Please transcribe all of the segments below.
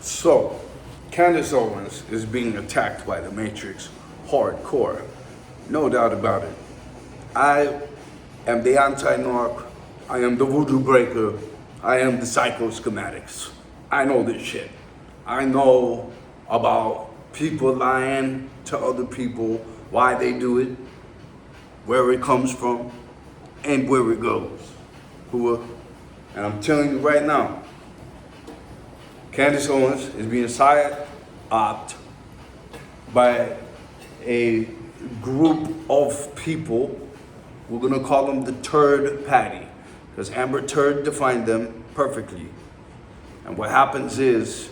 So, Candace Owens is being attacked by the Matrix hardcore. No doubt about it. I am the anti-narc. I am the voodoo breaker. I am the psycho schematics. I know this shit. I know about people lying to other people, why they do it, where it comes from, and where it goes. And I'm telling you right now, Candace Owens is being psyoped by a group of people. We're gonna call them the turd patty, because Amber Turd defined them perfectly. And what happens is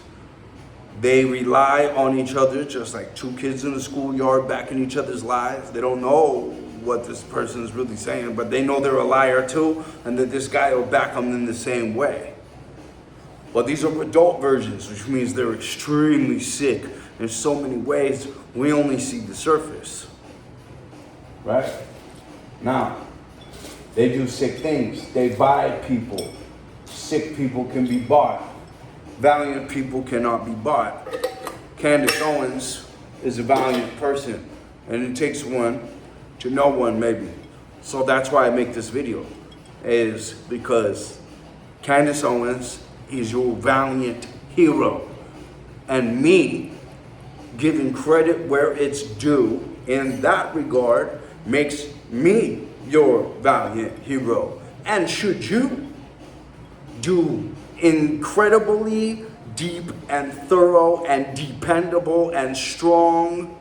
they rely on each other just like two kids in the schoolyard backing each other's lies. They don't know what this person is really saying, but they know they're a liar too, and that this guy will back them in the same way. But these are adult versions, which means they're extremely sick in so many ways. We only see the surface, right? Now, they do sick things. They buy people. Sick people can be bought. Valiant people cannot be bought. Candace Owens is a valiant person, and it takes one to know one, maybe. So that's why I make this video, is because Candace Owens is your valiant hero, and me giving credit where it's due in that regard makes me your valiant hero. And should you do incredibly deep and thorough and dependable and strong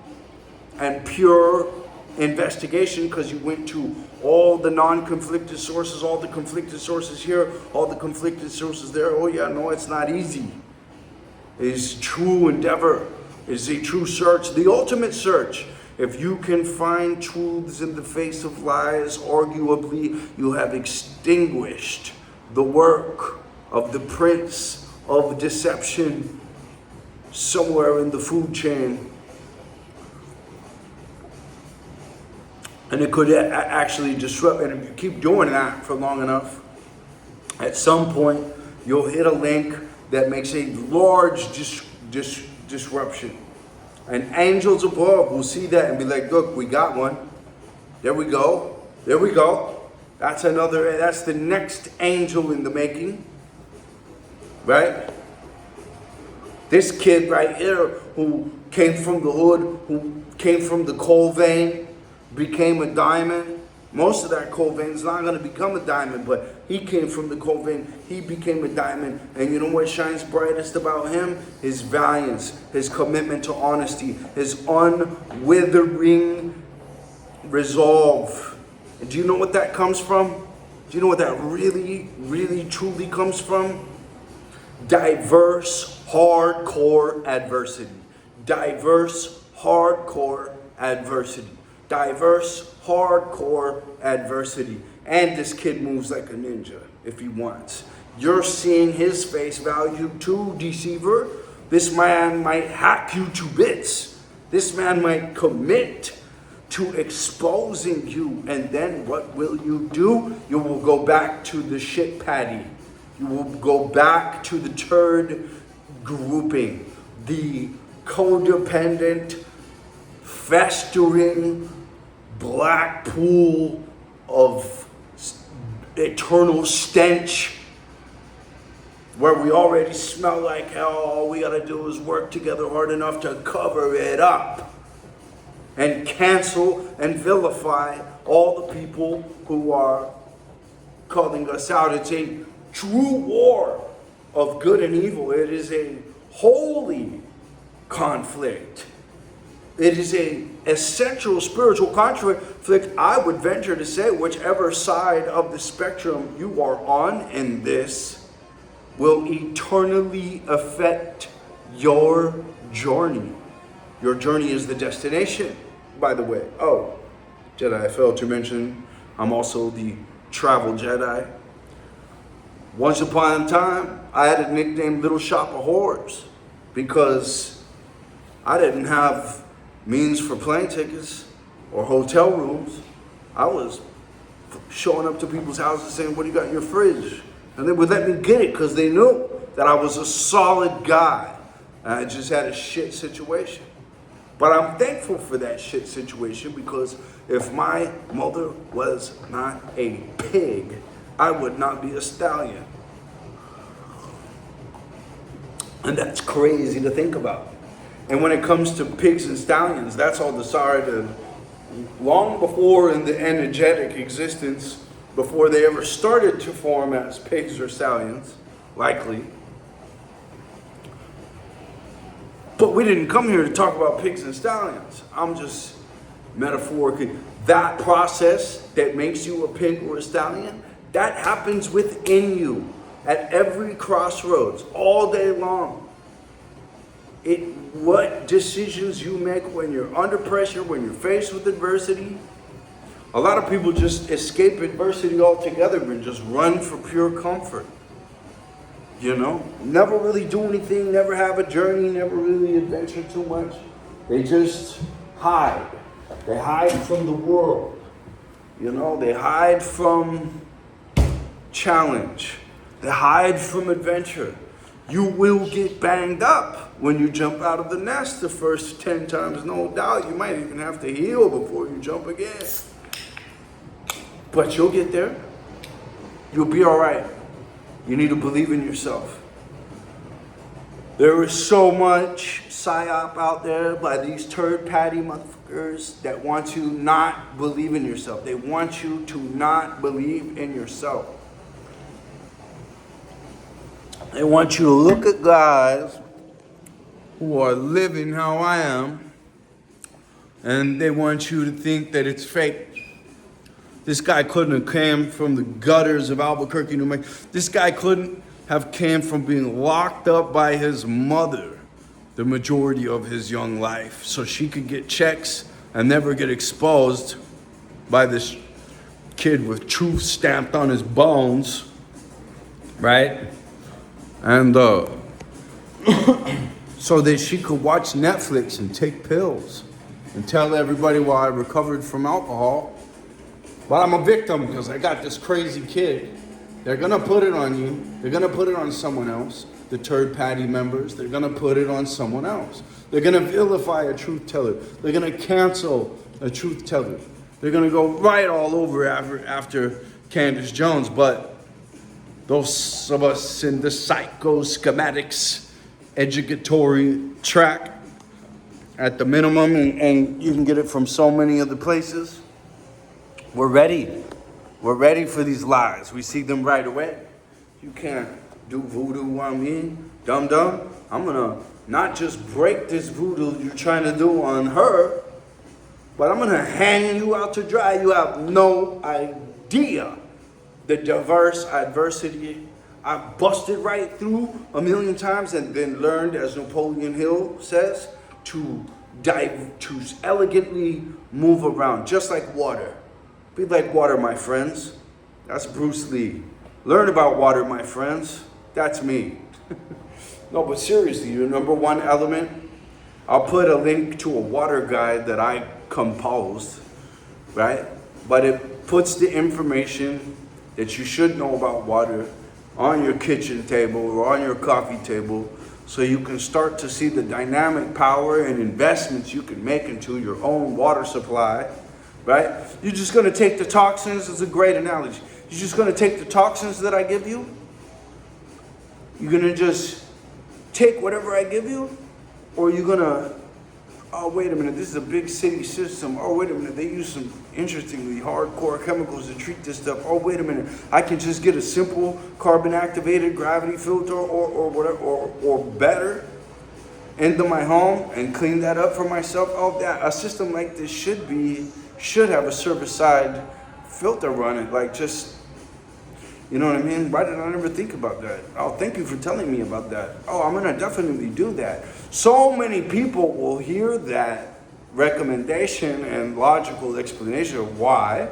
and pure investigation, because you went to all the non-conflicted sources, all the conflicted sources here, all the conflicted sources there. Oh yeah, no, it's not easy. It's true endeavor. It's a true search, the ultimate search. If you can find truths in the face of lies, arguably you have extinguished the work of the prince of deception somewhere in the food chain. And it could actually disrupt, and if you keep doing that for long enough, at some point you'll hit a link that makes a large disruption. And angels above will see that and be like, look, we got one. There we go. There we go. That's the next angel in the making. Right? This kid right here who came from the hood, who came from the coal vein, became a diamond. Most of that coal vein is not going to become a diamond, but he came from the coal vein. He became a diamond. And you know what shines brightest about him? His valiance, his commitment to honesty, his unwithering resolve. And do you know what that comes from? Do you know what that really, really, truly comes from? Diverse, hardcore adversity. Diverse, hardcore adversity. Diverse, hardcore adversity. And this kid moves like a ninja if he wants. You're seeing his face value too, deceiver. This man might hack you to bits. This man might commit to exposing you. And then what will you do? You will go back to the shit patty. You will go back to the turd grouping. The codependent, festering black pool of eternal stench, where we already smell like hell. All we gotta do is work together hard enough to cover it up and cancel and vilify all the people who are calling us out. It's a true war of good and evil. It is a holy conflict. It is an essential spiritual conflict. I would venture to say whichever side of the spectrum you are on in this will eternally affect your journey. Your journey is the destination, by the way. Oh, Jedi, I failed to mention, I'm also the travel Jedi. Once upon a time, I had a nickname Little Shop of Horrors because I didn't have means for plane tickets or hotel rooms. I was showing up to people's houses saying, what do you got in your fridge? And they would let me get it because they knew that I was a solid guy. I just had a shit situation. But I'm thankful for that shit situation, because if my mother was not a pig, I would not be a stallion. And that's crazy to think about. And when it comes to pigs and stallions, that's all decided long before in the energetic existence, before they ever started to form as pigs or stallions, likely. But we didn't come here to talk about pigs and stallions. I'm just metaphorically, that process that makes you a pig or a stallion, that happens within you at every crossroads, all day long. What decisions you make when you're under pressure, when you're faced with adversity. A lot of people just escape adversity altogether and just run for pure comfort. You know, never really do anything, never have a journey, never really adventure too much. They just hide. They hide from the world. You know, they hide from challenge. They hide from adventure. You will get banged up when you jump out of the nest the first 10 times, no doubt. You might even have to heal before you jump again. But you'll get there. You'll be all right. You need to believe in yourself. There is so much psyop out there by these turd patty motherfuckers that want you not believe in yourself. They want you to not believe in yourself. They want you to look at guys who are living how I am, and they want you to think that it's fake. This guy couldn't have came from the gutters of Albuquerque, New Mexico. This guy couldn't have came from being locked up by his mother the majority of his young life, so she could get checks and never get exposed by this kid with truth stamped on his bones, right? And so that she could watch Netflix and take pills and tell everybody while I recovered from alcohol. But I'm a victim because I got this crazy kid. They're going to put it on you. They're going to put it on someone else. The turd patty members, they're going to put it on someone else. They're going to vilify a truth teller. They're going to cancel a truth teller. They're going to go right all over after Candace Owens. But those of us in the psycho schematics educatory track at the minimum, and you can get it from so many other places. We're ready. We're ready for these lies. We see them right away. You can't do voodoo on me, dum-dum. I'm gonna not just break this voodoo you're trying to do on her, but I'm gonna hang you out to dry. You have no idea the diverse adversity I've busted right through a million times and then learned, as Napoleon Hill says, to elegantly move around, just like water. Be like water, my friends. That's Bruce Lee. Learn about water, my friends. That's me. No, but seriously, your number one element, I'll put a link to a water guide that I composed, right? But it puts the information that you should know about water on your kitchen table or on your coffee table, so you can start to see the dynamic power and investments you can make into your own water supply, right? You're just gonna take the toxins, it's a great analogy. You're just gonna take the toxins that I give you. You're gonna just take whatever I give you, or you're gonna, oh, wait a minute, this is a big city system. Oh, wait a minute, they use some interestingly hardcore chemicals to treat this stuff. Oh, wait a minute, I can just get a simple carbon activated gravity filter or whatever, or better into my home and clean that up for myself. Oh, that a system like this should have a service side filter running, like just, you know what I mean? Why did I never think about that? Oh, thank you for telling me about that. Oh, I'm gonna definitely do that. So many people will hear that recommendation and logical explanation of why,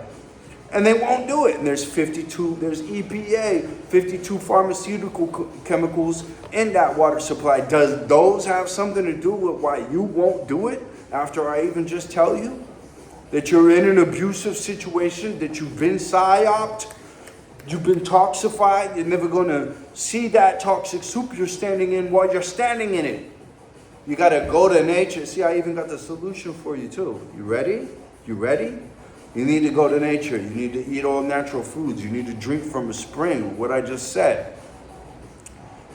and they won't do it. And there's EPA, 52 pharmaceutical chemicals in that water supply. Does those have something to do with why you won't do it after I even just tell you that you're in an abusive situation, that you've been psyoped? You've been toxified. You're never going to see that toxic soup you're standing in while you're standing in it. You got to go to nature. See, I even got the solution for you too. You ready? You ready? You need to go to nature. You need to eat all natural foods. You need to drink from a spring, what I just said.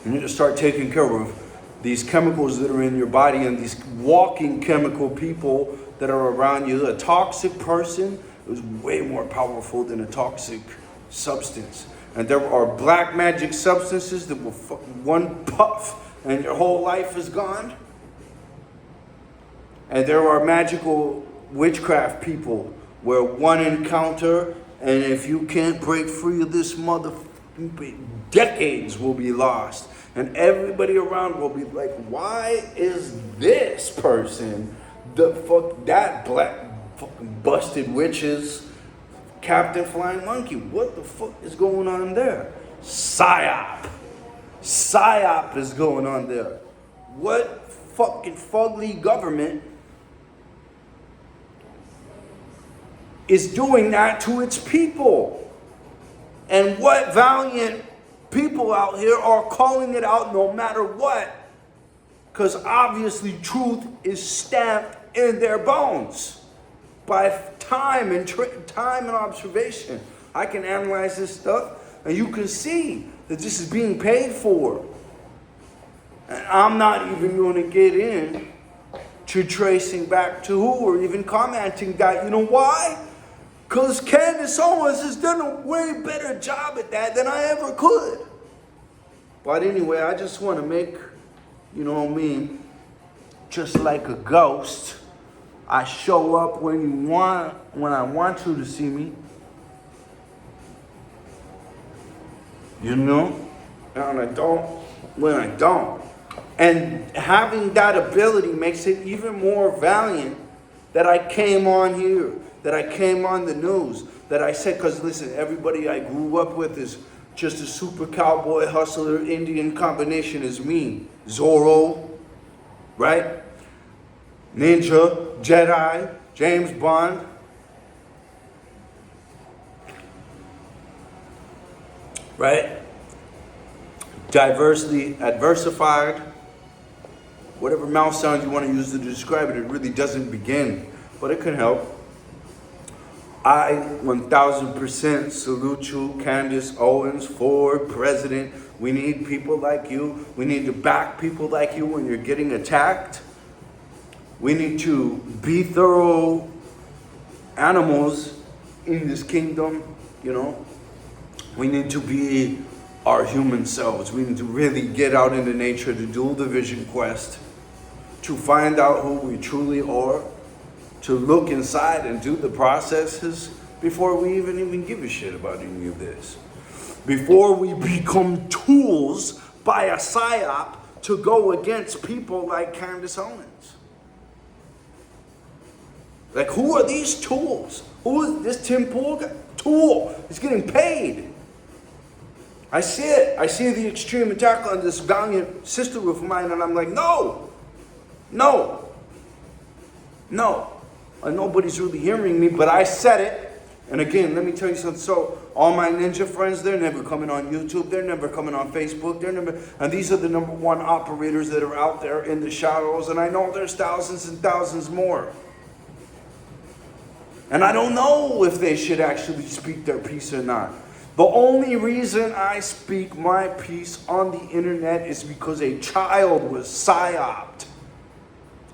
You need to start taking care of these chemicals that are in your body and these walking chemical people that are around you. A toxic person is way more powerful than a toxic substance. And there are black magic substances that will one puff and your whole life is gone. And there are magical witchcraft people where one encounter, and if you can't break free of this decades will be lost. And everybody around will be like, why is this person that black fucking busted witches, Captain Flying Monkey? What the fuck is going on there? Psyop. Psyop is going on there. What fucking fugly government is doing that to its people? And what valiant people out here are calling it out no matter what? Because obviously truth is stamped in their bones by time and observation. I can analyze this stuff and you can see that this is being paid for. And I'm not even going to get in to tracing back to who or even commenting that. You know why? Because Candace Owens has done a way better job at that than I ever could. But anyway, I just want to make, you know what I mean, just like a ghost. I show up when I want you to see me. You know? And I don't when I don't. And having that ability makes it even more valiant that I came on here, that I came on the news, that I said, because listen, everybody I grew up with is just a super cowboy, hustler, Indian combination is me. Zorro, right? Ninja, Jedi, James Bond. Right? Diversified. Whatever mouth sound you want to use to describe it, it really doesn't begin, but it can help. I 1000% salute you, Candace Owens, for president. We need people like you. We need to back people like you when you're getting attacked. We need to be thorough animals in this kingdom, you know. We need to be our human selves. We need to really get out into nature to do the vision quest, to find out who we truly are, to look inside and do the processes before we even give a shit about any of this. Before we become tools by a psyop to go against people like Candace Owens. Like, who are these tools? Who is this Tim Pool guy? Tool. He's getting paid. I see it. I see the extreme attack on this valiant sister of mine, and I'm like, no. And nobody's really hearing me, but I said it. And again, let me tell you something. So, all my ninja friends, they're never coming on YouTube. They're never coming on Facebook. And these are the #1 operators that are out there in the shadows. And I know there's thousands and thousands more. And I don't know if they should actually speak their piece or not. The only reason I speak my piece on the internet is because a child was psyoped.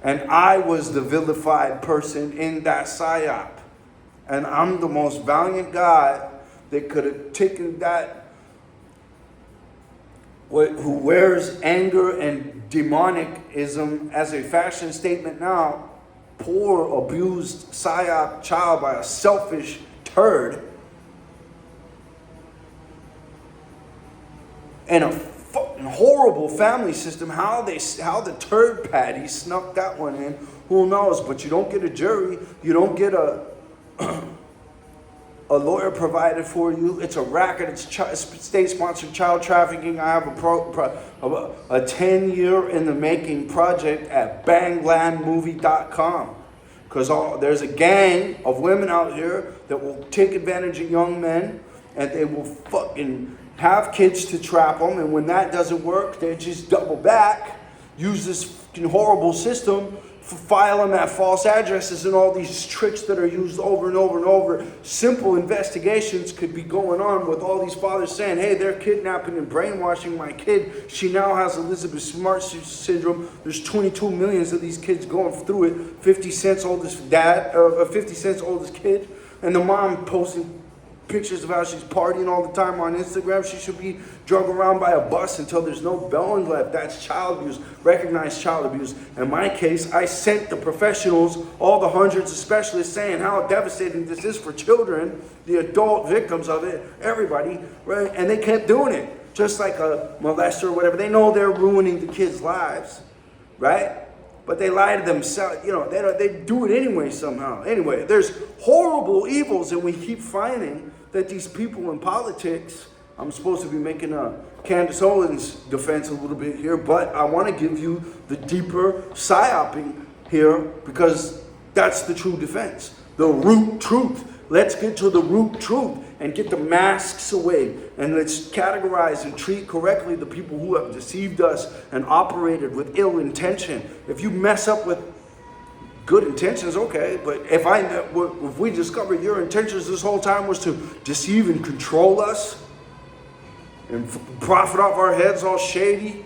And I was the vilified person in that psyop. And I'm the most valiant guy that could have taken that, who wears anger and demonicism as a fashion statement now. Poor, abused psyop child by a selfish turd. And a fucking horrible family system. How the turd patty snuck that one in, who knows? But you don't get a jury. You don't get a lawyer provided for you. It's a racket. It's state-sponsored child trafficking. I have a 10-year in the making project at banglandmovie.com. Because there's a gang of women out here that will take advantage of young men, and they will fucking have kids to trap them, and when that doesn't work, they just double back use this fucking horrible system for file them at false addresses and all these tricks that are used over and over and over. Simple investigations could be going on with all these fathers saying, hey, they're kidnapping and brainwashing my kid. She now has Elizabeth Smart syndrome. There's 22 millions of these kids going through it. 50 Cent's oldest dad, 50 Cent's oldest kid. And the mom posting pictures of how she's partying all the time on Instagram. She should be drug around by a bus until there's no bones left. That's child abuse, recognized child abuse. In my case, I sent the professionals, all the hundreds of specialists saying how devastating this is for children, the adult victims of it, everybody, right? And they kept doing it, just like a molester or whatever. They know they're ruining the kids' lives, right? But they lie to themselves, they do it anyway somehow. Anyway, there's horrible evils, and we keep finding that these people in politics, I'm supposed to be making a Candace Owens defense a little bit here, but I want to give you the deeper psyoping here because that's the true defense, the root truth. Let's get to the root truth and get the masks away, and let's categorize and treat correctly the people who have deceived us and operated with ill intention. If you mess up with good intentions, okay, but if we discover your intentions this whole time was to deceive and control us and profit off our heads all shady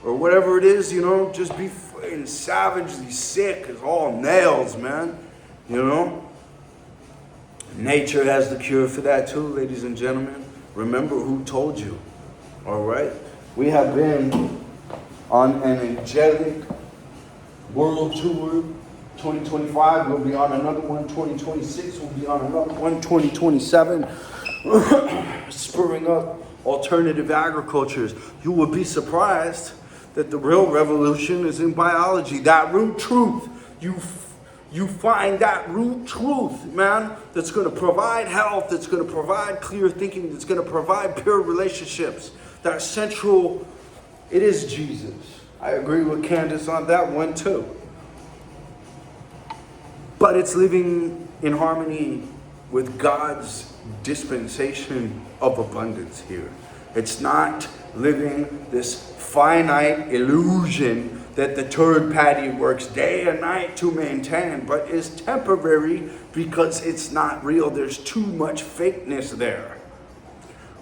or whatever it is, just be fucking savagely sick as all nails, man, Nature has the cure for that too, ladies and gentlemen. Remember who told you, all right? We have been on an angelic world tour. 2025, we'll be on another one. 2026, we'll be on another one. 2027, spurring up alternative agricultures. You would be surprised that the real revolution is in biology. That root truth, you find that root truth, man, that's going to provide health, that's going to provide clear thinking, that's going to provide pure relationships. That central, it is Jesus. I agree with Candace on that one too. But it's living in harmony with God's dispensation of abundance here. It's not living this finite illusion that the turd patty works day and night to maintain, but is temporary because it's not real. There's too much fakeness there.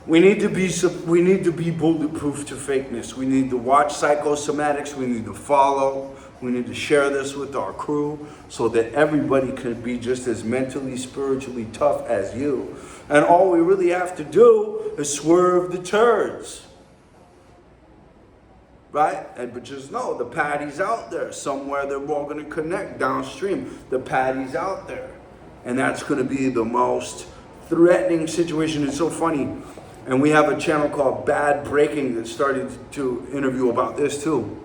We need to be bulletproof to fakeness. We need to watch psychosomatics. We need to follow. We need to share this with our crew so that everybody can be just as mentally, spiritually tough as you. And all we really have to do is swerve the turds. Right? But just know the patty's out there. Somewhere they're all going to connect downstream. The patty's out there. And that's going to be the most threatening situation. It's so funny. And we have a channel called Bad Breaking that started to interview about this too.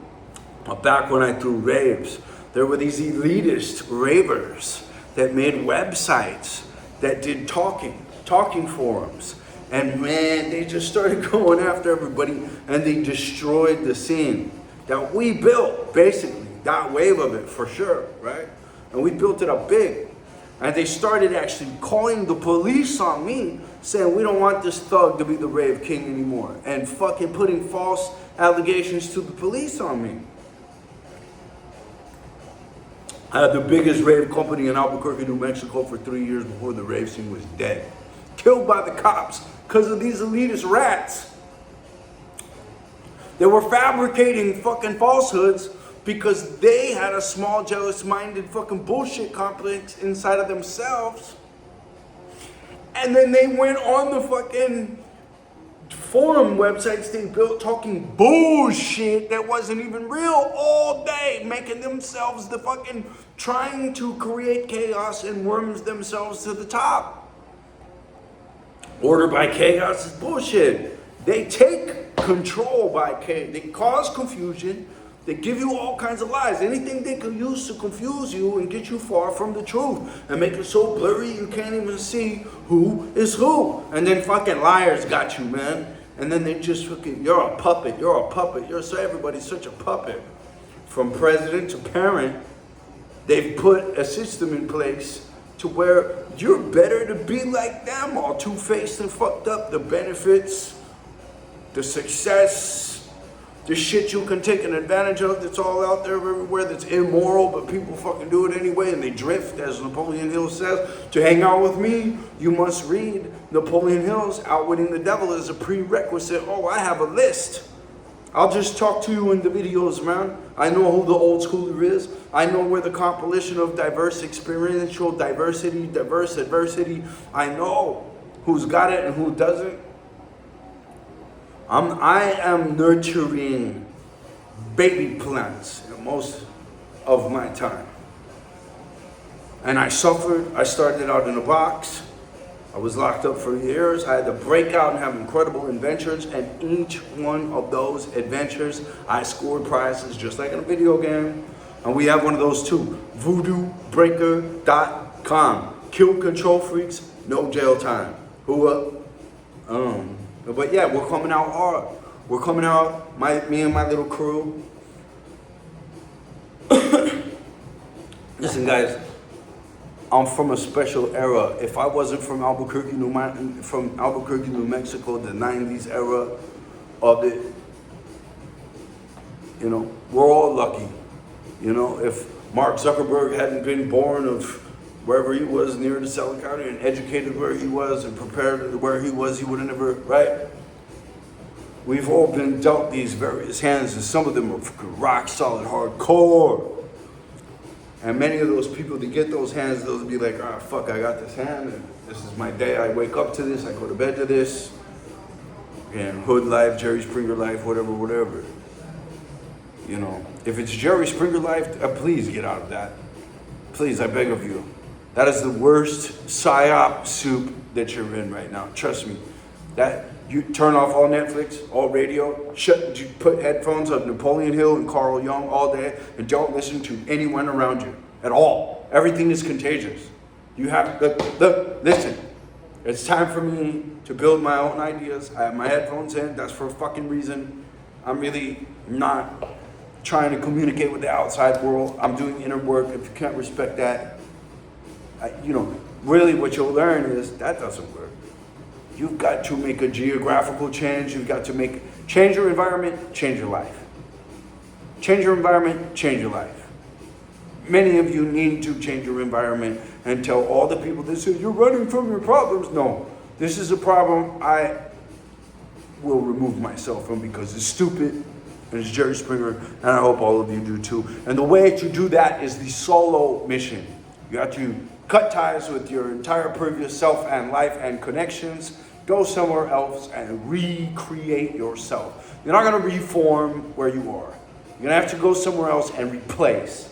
Back when I threw raves, there were these elitist ravers that made websites that did talking forums. And man, they just started going after everybody and they destroyed the scene that we built, basically, that wave of it for sure, right? And we built it up big. And they started actually calling the police on me, saying we don't want this thug to be the rave king anymore, and fucking putting false allegations to the police on me. I had the biggest rave company in Albuquerque, New Mexico for 3 years before the rave scene was dead. Killed by the cops because of these elitist rats. They were fabricating fucking falsehoods because they had a small, jealous-minded fucking bullshit complex inside of themselves. And then they went on the fucking forum websites they built talking bullshit that wasn't even real all day, making themselves the fucking, trying to create chaos and worms themselves to the top. Order by chaos is bullshit. They take control by chaos. They cause confusion. They give you all kinds of lies. Anything they can use to confuse you and get you far from the truth and make it so blurry you can't even see who is who. And then fucking liars got you, man. And then they just fucking, you're a puppet. So everybody's such a puppet. From president to parent, they've put a system in place to where you're better to be like them, all two-faced and fucked up. The benefits, the success, This shit you can take an advantage of that's all out there everywhere that's immoral, but people fucking do it anyway and they drift, as Napoleon Hill says. To hang out with me, you must read Napoleon Hill's Outwitting the Devil as a prerequisite. Oh, I have a list. I'll just talk to you in the videos, man. I know who the old schooler is. I know where the compilation of diverse experiential diversity, diverse adversity. I know who's got it and who doesn't. I am nurturing baby plants most of my time. And I suffered. I started out in a box. I was locked up for years. I had to break out and have incredible adventures. And each one of those adventures, I scored prizes just like in a video game. And we have one of those too. VoodooBreaker.com. Kill control freaks, no jail time. But yeah, we're coming out hard. We're coming out, me and my little crew. Listen, guys, I'm from a special era. If I wasn't from Albuquerque, New Mexico, the 90s era of it, you know, we're all lucky. You know, if Mark Zuckerberg hadn't been born of wherever he was near the Southern County and educated where he was and prepared where he was, he would have never, right? We've all been dealt these various hands, and some of them are rock solid, hardcore. And many of those people, to get those hands, they'll be like, ah, fuck, I got this hand, and this is my day. I wake up to this, I go to bed to this. And hood life, Jerry Springer life, whatever. You know, if it's Jerry Springer life, please get out of that. Please, I beg of you. That is the worst psyop soup that you're in right now. Trust me. That you turn off all Netflix, all radio, you put headphones of Napoleon Hill and Carl Jung all day, and don't listen to anyone around you at all. Everything is contagious. You have look, listen. It's time for me to build my own ideas. I have my headphones in. That's for a fucking reason. I'm really not trying to communicate with the outside world. I'm doing inner work. If you can't respect that, really what you'll learn is that doesn't work. You've got to make a geographical change. You've got to change your environment, change your life. Change your environment, change your life. Many of you need to change your environment and tell all the people that say, you're running from your problems. No, this is a problem I will remove myself from because it's stupid and it's Jerry Springer, and I hope all of you do too. And the way to do that is the solo mission. You have to cut ties with your entire previous self and life and connections. Go somewhere else and recreate yourself. You're not going to reform where you are. You're going to have to go somewhere else and replace.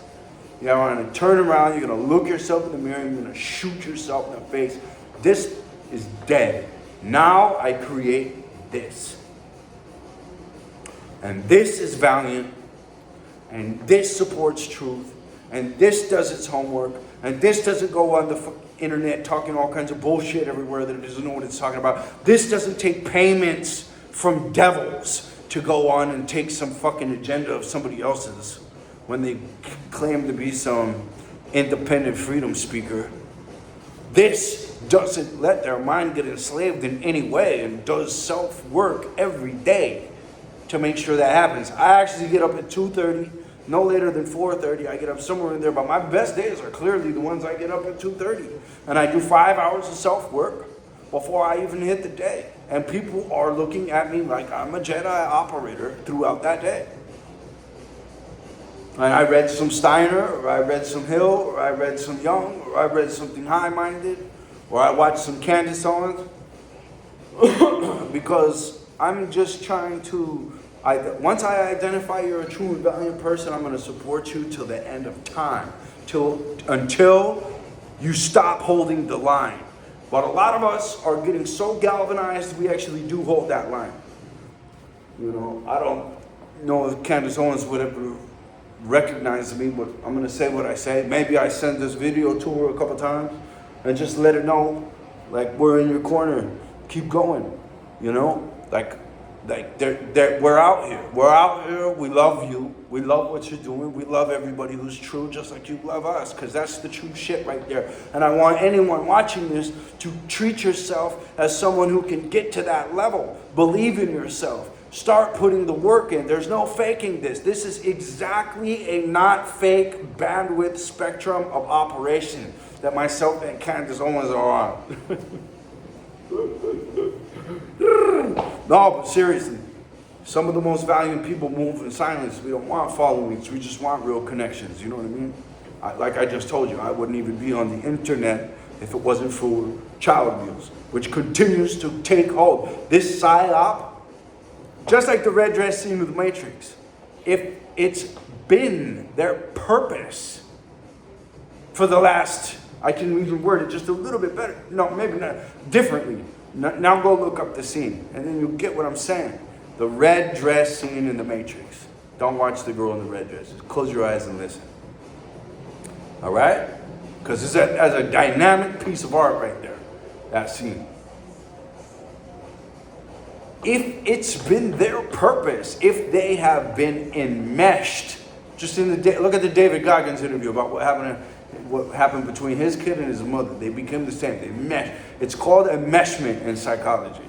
You're going to turn around. You're going to look yourself in the mirror. You're going to shoot yourself in the face. This is dead. Now I create this. And this is Valiant. And this supports truth. And this does its homework. And this doesn't go on the internet talking all kinds of bullshit everywhere that it doesn't know what it's talking about. This doesn't take payments from devils to go on and take some fucking agenda of somebody else's when they claim to be some independent freedom speaker. This doesn't let their mind get enslaved in any way and does self-work every day to make sure that happens. I actually get up at 2:30. No later than 4:30, I get up somewhere in there, but my best days are clearly the ones I get up at 2:30. And I do 5 hours of self-work before I even hit the day. And people are looking at me like I'm a Jedi operator throughout that day. And I read some Steiner, or I read some Hill, or I read some Young, or I read something high-minded, or I watched some Candace Owens. Because I'm just trying to... once I identify you're a true and valiant person, I'm going to support you till the end of time, until you stop holding the line. But a lot of us are getting so galvanized, we actually do hold that line. You know, I don't know if Candace Owens would ever recognize me, but I'm going to say what I say. Maybe I send this video to her a couple times and just let her know, like, we're in your corner. Keep going, you know, like we're out here. We're out here. We love you. We love what you're doing. We love everybody who's true, just like you love us, because that's the true shit right there. And I want anyone watching this to treat yourself as someone who can get to that level. Believe in yourself. Start putting the work in. There's no faking this. This is exactly a not fake bandwidth spectrum of operation that myself and Candace Owens are on. No, but seriously, some of the most valiant people move in silence. We don't want followings. We just want real connections. You know what I mean? Like I just told you, I wouldn't even be on the internet if it wasn't for child abuse, which continues to take hold. This psyop, just like the red dress scene of the Matrix, if it's been their purpose for the last, I can even word it just a little bit better. No, maybe not, differently. Now go look up the scene, and then you'll get what I'm saying. The red dress scene in the Matrix. Don't watch the girl in the red dress. Just close your eyes and listen. All right? Because it's as a dynamic piece of art right there, that scene. If it's been their purpose, if they have been enmeshed, just in the look at the David Goggins interview about what happened between his kid and his mother. They became the same. They meshed. It's called enmeshment in psychology.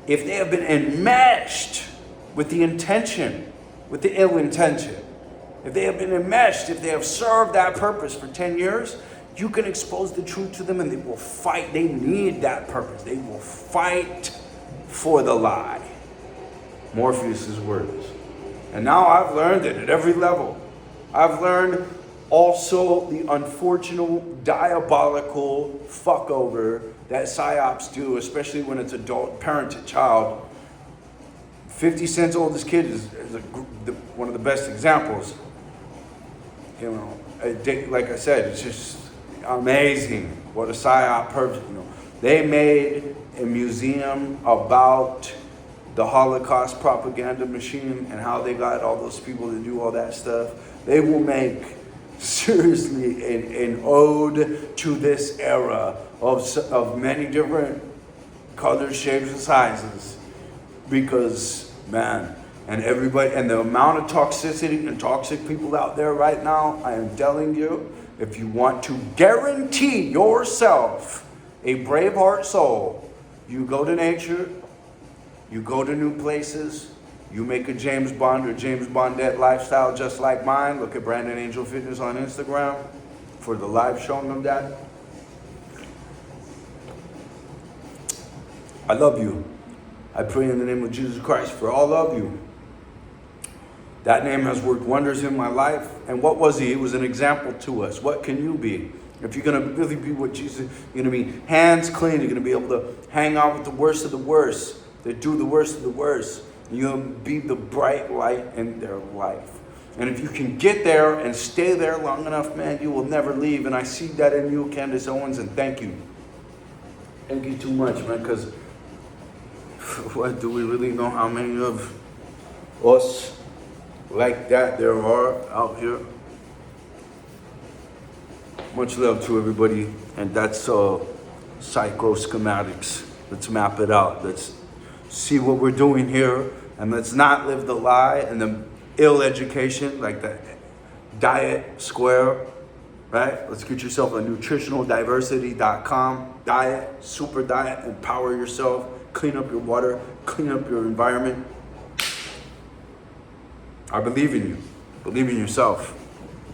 If they have been enmeshed with the intention, with the ill intention, if they have been enmeshed, if they have served that purpose for 10 years, you can expose the truth to them and they will fight. They need that purpose. They will fight for the lie. Morpheus's words. And now I've learned it at every level. I've learned also the unfortunate, diabolical fuckover that psyops do, especially when it's adult, parent to child. 50 Cent's oldest kid is one of the best examples. You know, like I said, it's just amazing what a psyop purpose. You know, they made a museum about the Holocaust propaganda machine and how they got all those people to do all that stuff. They will make, seriously, an ode to this era of many different colors, shapes, and sizes. Because, man, and everybody, and the amount of toxicity and toxic people out there right now, I am telling you, if you want to guarantee yourself a brave heart soul, you go to nature, you go to new places, you make a James Bond or James Bondette lifestyle just like mine. Look at Brandon Angel Fitness on Instagram for the live showing of that. I love you. I pray in the name of Jesus Christ for all of you. That name has worked wonders in my life. And what was he? He was an example to us. What can you be? If you're going to really be what Jesus, you're going to be hands clean. You're going to be able to hang out with the worst of the worst. That do the worst of the worst. You'll be the bright light in their life. And if you can get there and stay there long enough, man, you will never leave. And I see that in you, Candace Owens, and thank you. Thank you too much, man, because what, do we really know how many of us like that there are out here? Much love to everybody, and that's Schematics. Let's map it out. Let's see what we're doing here, and let's not live the lie and the ill education, like the diet square, right? Let's get yourself a nutritionaldiversity.com diet, super diet, empower yourself, clean up your water, clean up your environment. I believe in you. Believe in yourself.